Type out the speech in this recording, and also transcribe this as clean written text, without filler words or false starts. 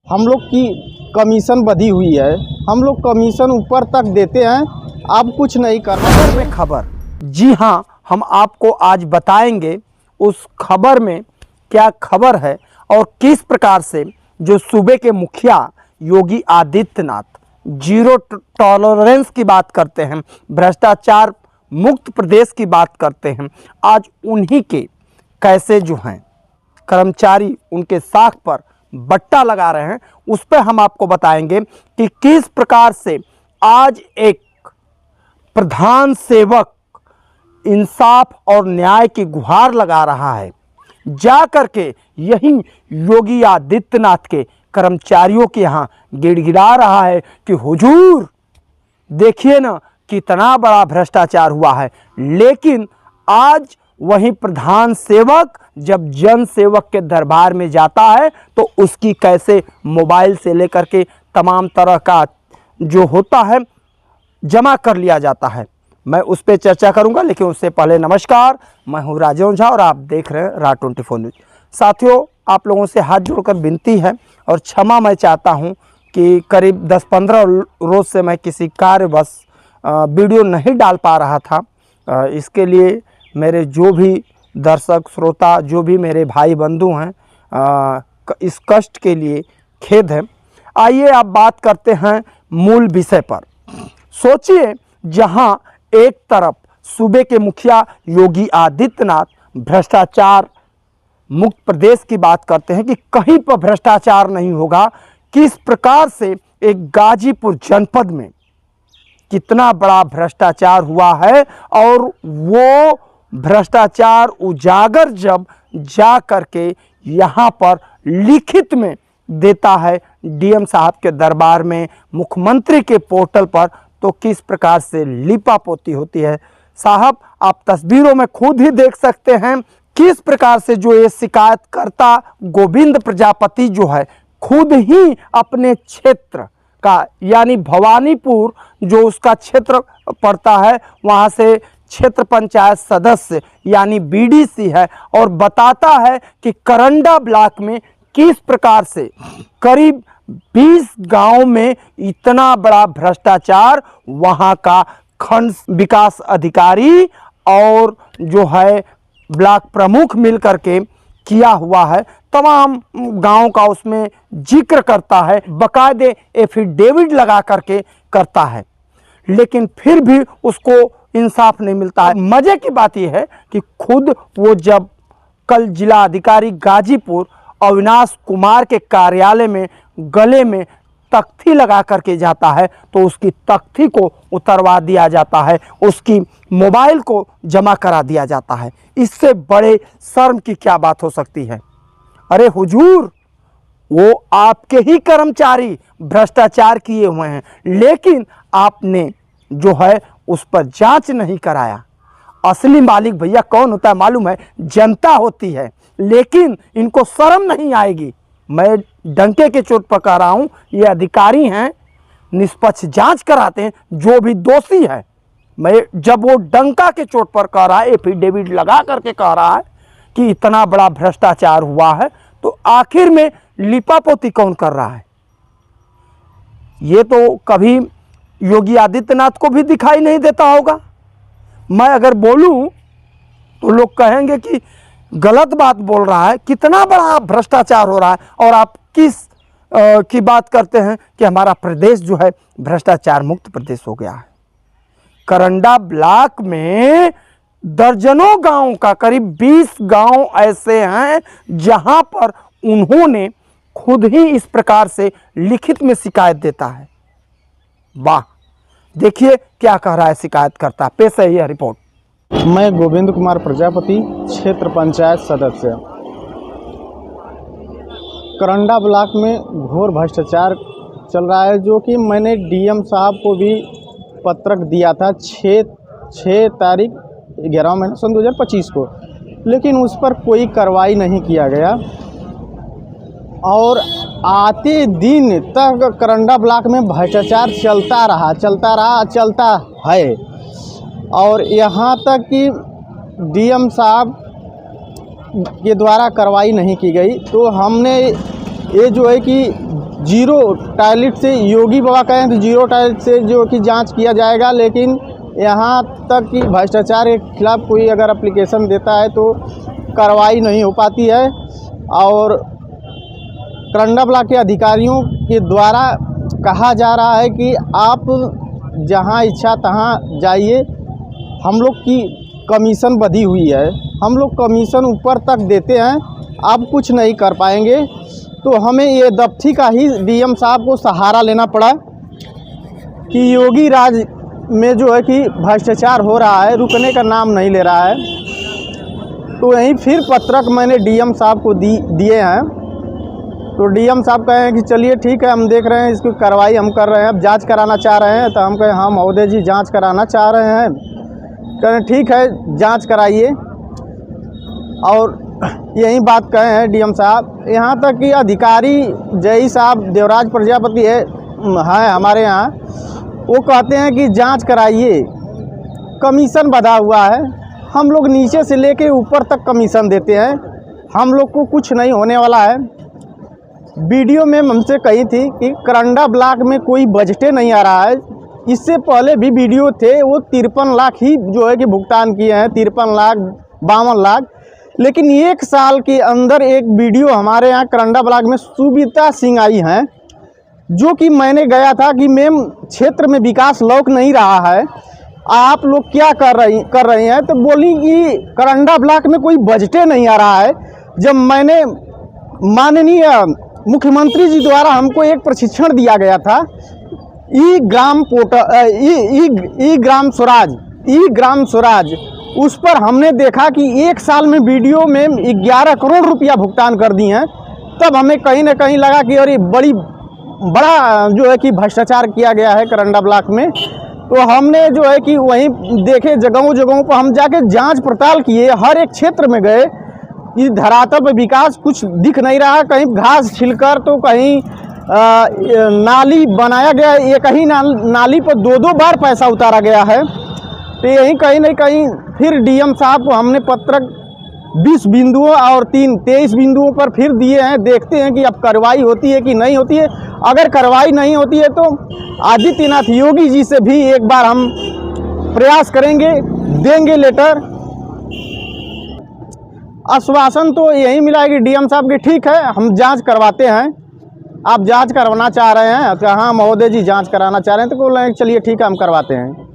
हम लोग की कमीशन बढ़ी हुई है, हम लोग कमीशन ऊपर तक देते हैं, अब कुछ नहीं कर रहे। खबर में खबर, जी हाँ, हम आपको आज बताएंगे उस खबर में क्या खबर है और किस प्रकार से जो सूबे के मुखिया योगी आदित्यनाथ जीरो टॉलरेंस की बात करते हैं, भ्रष्टाचार मुक्त प्रदेश की बात करते हैं, आज उन्हीं के कैसे जो हैं कर्मचारी उनके साख पर बट्टा लगा रहे हैं, उस पर हम आपको बताएंगे कि किस प्रकार से आज एक प्रधान सेवक इंसाफ और न्याय की गुहार लगा रहा है, जा करके यही योगी आदित्यनाथ के कर्मचारियों के यहाँ गिड़गिड़ा रहा है कि हुजूर देखिए ना कितना बड़ा भ्रष्टाचार हुआ है। लेकिन आज वही प्रधान सेवक जब जन सेवक के दरबार में जाता है तो उसकी कैसे मोबाइल से लेकर के तमाम तरह का जो होता है जमा कर लिया जाता है, मैं उस पर चर्चा करूंगा। लेकिन उससे पहले नमस्कार, मैं हूं राजेश झा और आप देख रहे हैं राज 24 न्यूज। साथियों, आप लोगों से हाथ जोड़कर विनती है और क्षमा मैं चाहता हूं कि करीब 10-15 रोज़ से मैं किसी कार्यवश वीडियो नहीं डाल पा रहा था। इसके लिए मेरे जो भी दर्शक श्रोता, जो भी मेरे भाई बंधु हैं, इस कष्ट के लिए खेद है। आइए आप बात करते हैं मूल विषय पर। सोचिए, जहां एक तरफ सूबे के मुखिया योगी आदित्यनाथ भ्रष्टाचार मुक्त प्रदेश की बात करते हैं कि कहीं पर भ्रष्टाचार नहीं होगा, किस प्रकार से एक गाजीपुर जनपद में कितना बड़ा भ्रष्टाचार हुआ है और वो भ्रष्टाचार उजागर जब जा करके यहाँ पर लिखित में देता है डीएम साहब के दरबार में, मुख्यमंत्री के पोर्टल पर, तो किस प्रकार से लिपापोती होती है। साहब, आप तस्वीरों में खुद ही देख सकते हैं किस प्रकार से जो ये शिकायतकर्ता गोविंद प्रजापति जो है खुद ही अपने क्षेत्र का, यानी भवानीपुर जो उसका क्षेत्र पड़ता है, वहाँ से क्षेत्र पंचायत सदस्य यानी बीडीसी है, और बताता है कि करंडा ब्लॉक में किस प्रकार से करीब 20 गांव में इतना बड़ा भ्रष्टाचार वहां का खंड विकास अधिकारी और जो है ब्लॉक प्रमुख मिलकर के किया हुआ है। तमाम गांव का उसमें जिक्र करता है, बकायदे एफिडेविट लगा करके करता है, लेकिन फिर भी उसको इंसाफ नहीं मिलता है। मजे की बात यह है कि खुद वो जब कल जिला अधिकारी गाजीपुर अविनाश कुमार के कार्यालय में गले में तख्ती लगा करके जाता है तो उसकी तख्ती को उतरवा दिया जाता है, उसकी मोबाइल को जमा करा दिया जाता है। इससे बड़े शर्म की क्या बात हो सकती है। अरे हुजूर, वो आपके ही कर्मचारी भ्रष्टाचार किए हुए हैं, लेकिन आपने जो है उस पर जांच नहीं कराया। असली मालिक भैया कौन होता है मालूम है? जनता होती है, लेकिन इनको शर्म नहीं आएगी। मैं डंके के चोट पर कह रहा हूं, ये अधिकारी हैं, निष्पक्ष जांच कराते हैं जो भी दोषी है। मैं जब वो डंका के चोट पर कह रहा है, एफिडेविट लगा करके कह रहा है कि इतना बड़ा भ्रष्टाचार हुआ है, तो आखिर में लिपापोती कौन कर रहा है? ये तो कभी योगी आदित्यनाथ को भी दिखाई नहीं देता होगा। मैं अगर बोलूं तो लोग कहेंगे कि गलत बात बोल रहा है, कितना बड़ा भ्रष्टाचार हो रहा है, और आप किस की बात करते हैं कि हमारा प्रदेश जो है भ्रष्टाचार मुक्त प्रदेश हो गया है। करंडा ब्लॉक में दर्जनों गांव का करीब 20 गांव ऐसे हैं जहां पर उन्होंने खुद ही इस प्रकार से लिखित में शिकायत देता है। वाह, देखिए क्या कह रहा है शिकायतकर्ता, पेश है यह रिपोर्ट। मैं गोविंद कुमार प्रजापति, क्षेत्र पंचायत सदस्य। करंडा ब्लॉक में घोर भ्रष्टाचार चल रहा है, जो कि मैंने डीएम साहब को भी पत्रक दिया था 6 तारीख 11 महीना सन 2025 को, लेकिन उस पर कोई कार्रवाई नहीं किया गया। और आते दिन तक करंडा ब्लॉक में भ्रष्टाचार चलता है, और यहाँ तक कि डीएम साहब के द्वारा कार्रवाई नहीं की गई। तो हमने ये जो है कि जीरो टॉयलेट से, योगी बाबा कहें तो जीरो टॉयलेट से जो कि जांच किया जाएगा, लेकिन यहाँ तक कि भ्रष्टाचार के खिलाफ कोई अगर एप्लीकेशन देता है तो कार्रवाई नहीं हो पाती है। और करंडा ब्लॉक के अधिकारियों के द्वारा कहा जा रहा है कि आप जहाँ इच्छा तहाँ जाइए, हम लोग की कमीशन बधी हुई है, हम लोग कमीशन ऊपर तक देते हैं, आप कुछ नहीं कर पाएंगे। तो हमें ये दफ्ती का ही डीएम साहब को सहारा लेना पड़ा कि योगी राज में जो है कि भ्रष्टाचार हो रहा है, रुकने का नाम नहीं ले रहा है। तो यहीं फिर पत्रक मैंने डीएम साहब को दिए हैं। तो डीएम साहब कहे हैं कि चलिए ठीक है, हम देख रहे हैं, इसकी कार्रवाई हम कर रहे हैं, अब जांच कराना चाह रहे हैं। तो हम कहें हाँ महोदय जी जांच कराना चाह रहे हैं। कहें ठीक है जांच कराइए। और यही बात कहे हैं डीएम साहब। यहाँ तक कि अधिकारी जय साहब देवराज प्रजापति है हमारे यहाँ, वो कहते हैं कि जांच कराइए, कमीशन बधा हुआ है, हम लोग नीचे से लेके ऊपर तक कमीशन देते हैं, हम लोग को कुछ नहीं होने वाला है। वीडियो में हमसे कही थी कि करंडा ब्लॉक में कोई बजटे नहीं आ रहा है। इससे पहले भी वीडियो थे, वो 53 लाख ही जो है कि भुगतान किए हैं, 53 लाख 52 लाख। लेकिन एक साल के अंदर एक वीडियो हमारे यहाँ करंडा ब्लॉक में सुविता सिंह आई हैं, जो कि मैंने गया था कि मैम क्षेत्र में विकास लौक नहीं रहा है, आप लोग क्या कर रही हैं। तो बोली कि करंडा ब्लॉक में कोई बजटे नहीं आ रहा है। जब मैंने माननीय मुख्यमंत्री जी द्वारा हमको एक प्रशिक्षण दिया गया था, ई ग्राम स्वराज, उस पर हमने देखा कि एक साल में वीडियो में 11 करोड़ रुपया भुगतान कर दिए हैं। तब हमें कहीं ना कहीं लगा कि अरे बड़ा जो है कि भ्रष्टाचार किया गया है करंडा ब्लॉक में। तो हमने जो है कि वहीं देखे, जगहों पर हम जाके जांच पड़ताल किए, हर एक क्षेत्र में गए। इस धरातल पर विकास कुछ दिख नहीं रहा, कहीं घास छिलकर तो कहीं नाली बनाया गया, एक ही नाली पर 2-2 बार पैसा उतारा गया है। तो यही कहीं ना कहीं फिर डीएम साहब को हमने पत्रक 20 बिंदुओं और 23 बिंदुओं पर फिर दिए हैं। देखते हैं कि अब कार्रवाई होती है कि नहीं होती है। अगर कार्रवाई नहीं होती है तो आदित्यनाथ योगी जी से भी एक बार हम प्रयास करेंगे, देंगे लेटर। आश्वासन तो यही मिला है कि डीएम साहब की ठीक है हम जांच करवाते हैं, आप जांच करवाना चाह रहे हैं। तो हाँ महोदय जी जांच कराना चाह रहे हैं, तो बोल रहे हैं चलिए ठीक है हम करवाते हैं।